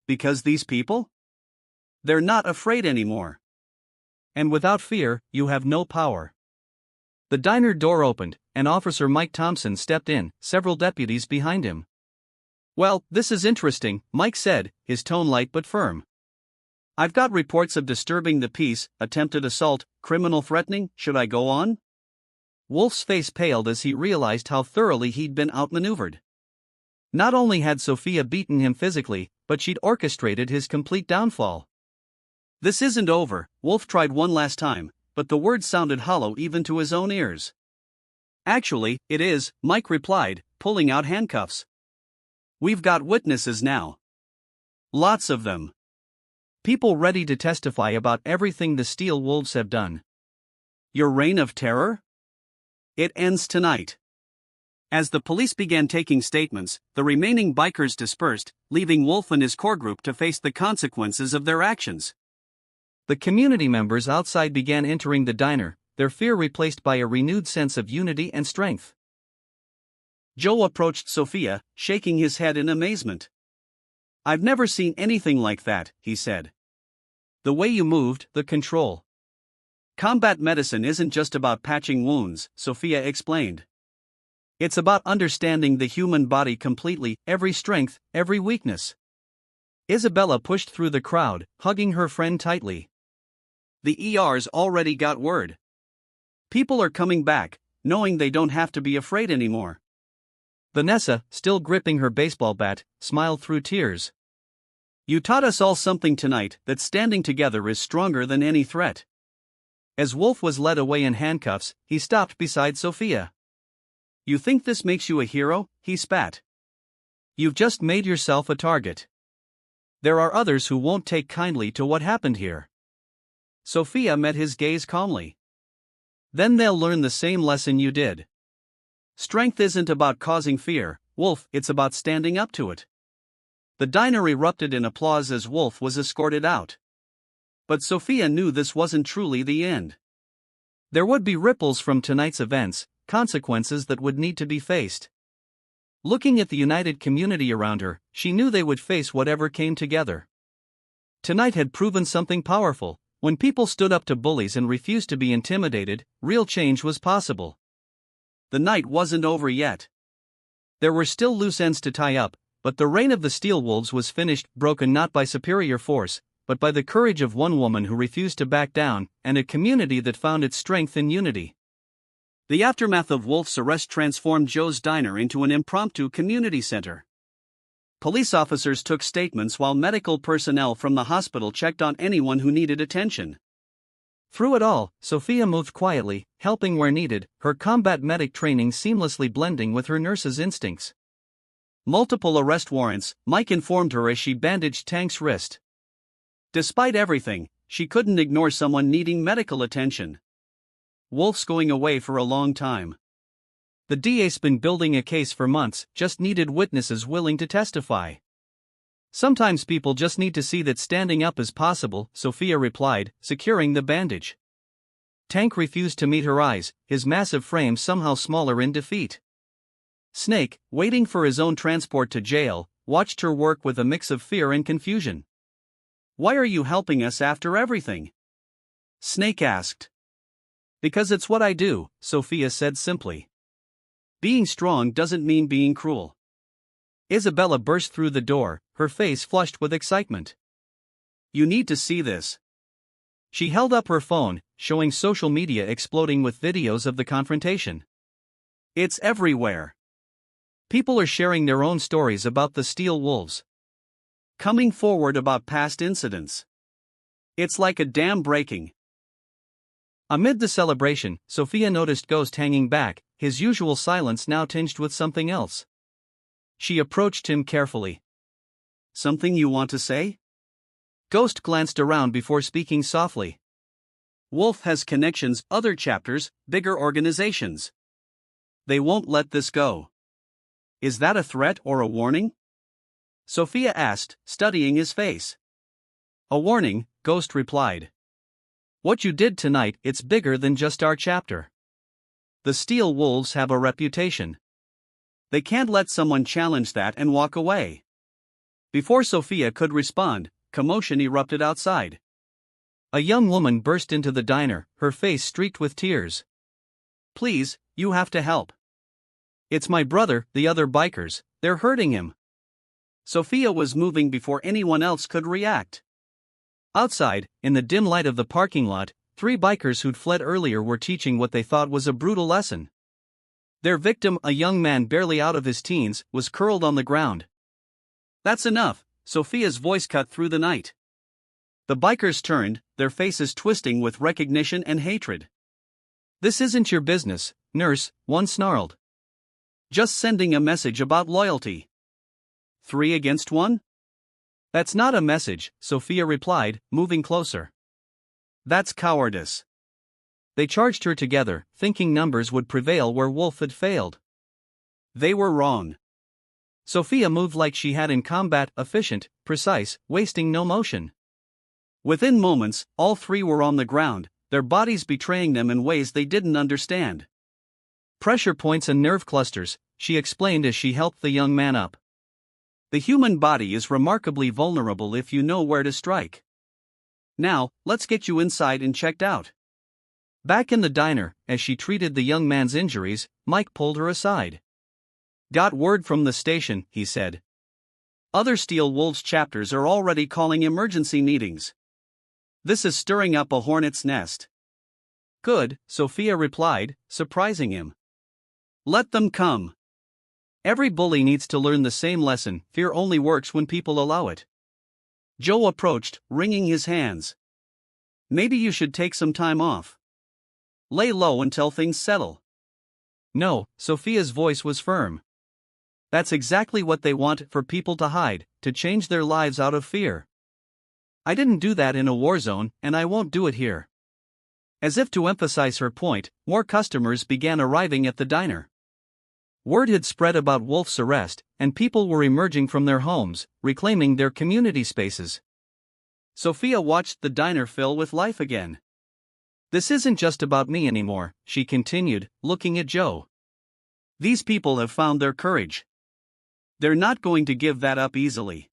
Because these people? They're not afraid anymore. And without fear, you have no power. The diner door opened, and Officer Mike Thompson stepped in, several deputies behind him. Well, this is interesting, Mike said, his tone light but firm. I've got reports of disturbing the peace, attempted assault, criminal threatening, should I go on? Wolf's face paled as he realized how thoroughly he'd been outmaneuvered. Not only had Sophia beaten him physically, but she'd orchestrated his complete downfall. This isn't over, Wolf tried one last time, but the words sounded hollow even to his own ears. Actually, it is, Mike replied, pulling out handcuffs. We've got witnesses now. Lots of them. People ready to testify about everything the Steel Wolves have done. Your reign of terror? It ends tonight. As the police began taking statements, the remaining bikers dispersed, leaving Wolf and his core group to face the consequences of their actions. The community members outside began entering the diner, their fear replaced by a renewed sense of unity and strength. Joe approached Sophia, shaking his head in amazement. I've never seen anything like that, he said. The way you moved, the control. Combat medicine isn't just about patching wounds, Sophia explained. It's about understanding the human body completely, every strength, every weakness. Isabella pushed through the crowd, hugging her friend tightly. The ER's already got word. People are coming back, knowing they don't have to be afraid anymore. Vanessa, still gripping her baseball bat, smiled through tears. You taught us all something tonight, that standing together is stronger than any threat. As Wolf was led away in handcuffs, he stopped beside Sophia. You think this makes you a hero? He spat. You've just made yourself a target. There are others who won't take kindly to what happened here. Sophia met his gaze calmly. Then they'll learn the same lesson you did. Strength isn't about causing fear, Wolf, it's about standing up to it. The diner erupted in applause as Wolf was escorted out. But Sophia knew this wasn't truly the end. There would be ripples from tonight's events, consequences that would need to be faced. Looking at the united community around her, she knew they would face whatever came together. Tonight had proven something powerful. When people stood up to bullies and refused to be intimidated, real change was possible. The night wasn't over yet. There were still loose ends to tie up, but the reign of the Steel Wolves was finished, broken not by superior force, but by the courage of one woman who refused to back down, and a community that found its strength in unity. The aftermath of Wolf's arrest transformed Joe's Diner into an impromptu community center. Police officers took statements while medical personnel from the hospital checked on anyone who needed attention. Through it all, Sophia moved quietly, helping where needed, her combat medic training seamlessly blending with her nurse's instincts. Multiple arrest warrants, Mike informed her as she bandaged Tank's wrist. Despite everything, she couldn't ignore someone needing medical attention. Wolf's going away for a long time. The DA's been building a case for months, just needed witnesses willing to testify. Sometimes people just need to see that standing up is possible, Sophia replied, securing the bandage. Tank refused to meet her eyes, his massive frame somehow smaller in defeat. Snake, waiting for his own transport to jail, watched her work with a mix of fear and confusion. Why are you helping us after everything? Snake asked. Because it's what I do, Sophia said simply. Being strong doesn't mean being cruel. Isabella burst through the door, her face flushed with excitement. You need to see this. She held up her phone, showing social media exploding with videos of the confrontation. It's everywhere. People are sharing their own stories about the Steel Wolves. Coming forward about past incidents. It's like a dam breaking. Amid the celebration, Sophia noticed Ghost hanging back, his usual silence now tinged with something else. She approached him carefully. Something you want to say? Ghost glanced around before speaking softly. Wolf has connections, other chapters, bigger organizations. They won't let this go. Is that a threat or a warning? Sophia asked, studying his face. A warning, Ghost replied. What you did tonight, it's bigger than just our chapter. The Steel Wolves have a reputation. They can't let someone challenge that and walk away. Before Sophia could respond, commotion erupted outside. A young woman burst into the diner, her face streaked with tears. Please, you have to help. It's my brother, the other bikers, they're hurting him. Sophia was moving before anyone else could react. Outside, in the dim light of the parking lot, 3 bikers who'd fled earlier were teaching what they thought was a brutal lesson. Their victim, a young man barely out of his teens, was curled on the ground. That's enough, Sophia's voice cut through the night. The bikers turned, their faces twisting with recognition and hatred. This isn't your business, nurse, one snarled. Just sending a message about loyalty. 3 against 1? That's not a message, Sophia replied, moving closer. That's cowardice. They charged her together, thinking numbers would prevail where Wolf had failed. They were wrong. Sophia moved like she had in combat, efficient, precise, wasting no motion. Within moments, all 3 were on the ground, their bodies betraying them in ways they didn't understand. Pressure points and nerve clusters, she explained as she helped the young man up. The human body is remarkably vulnerable if you know where to strike. Now, let's get you inside and checked out. Back in the diner, as she treated the young man's injuries, Mike pulled her aside. Got word from the station, he said. Other Steel Wolves chapters are already calling emergency meetings. This is stirring up a hornet's nest. Good, Sophia replied, surprising him. Let them come. Every bully needs to learn the same lesson: fear only works when people allow it. Joe approached, wringing his hands. Maybe you should take some time off. Lay low until things settle. No, Sophia's voice was firm. That's exactly what they want: for people to hide, to change their lives out of fear. I didn't do that in a war zone, and I won't do it here. As if to emphasize her point, more customers began arriving at the diner. Word had spread about Wolf's arrest, and people were emerging from their homes, reclaiming their community spaces. Sophia watched the diner fill with life again. This isn't just about me anymore, she continued, looking at Joe. These people have found their courage. They're not going to give that up easily.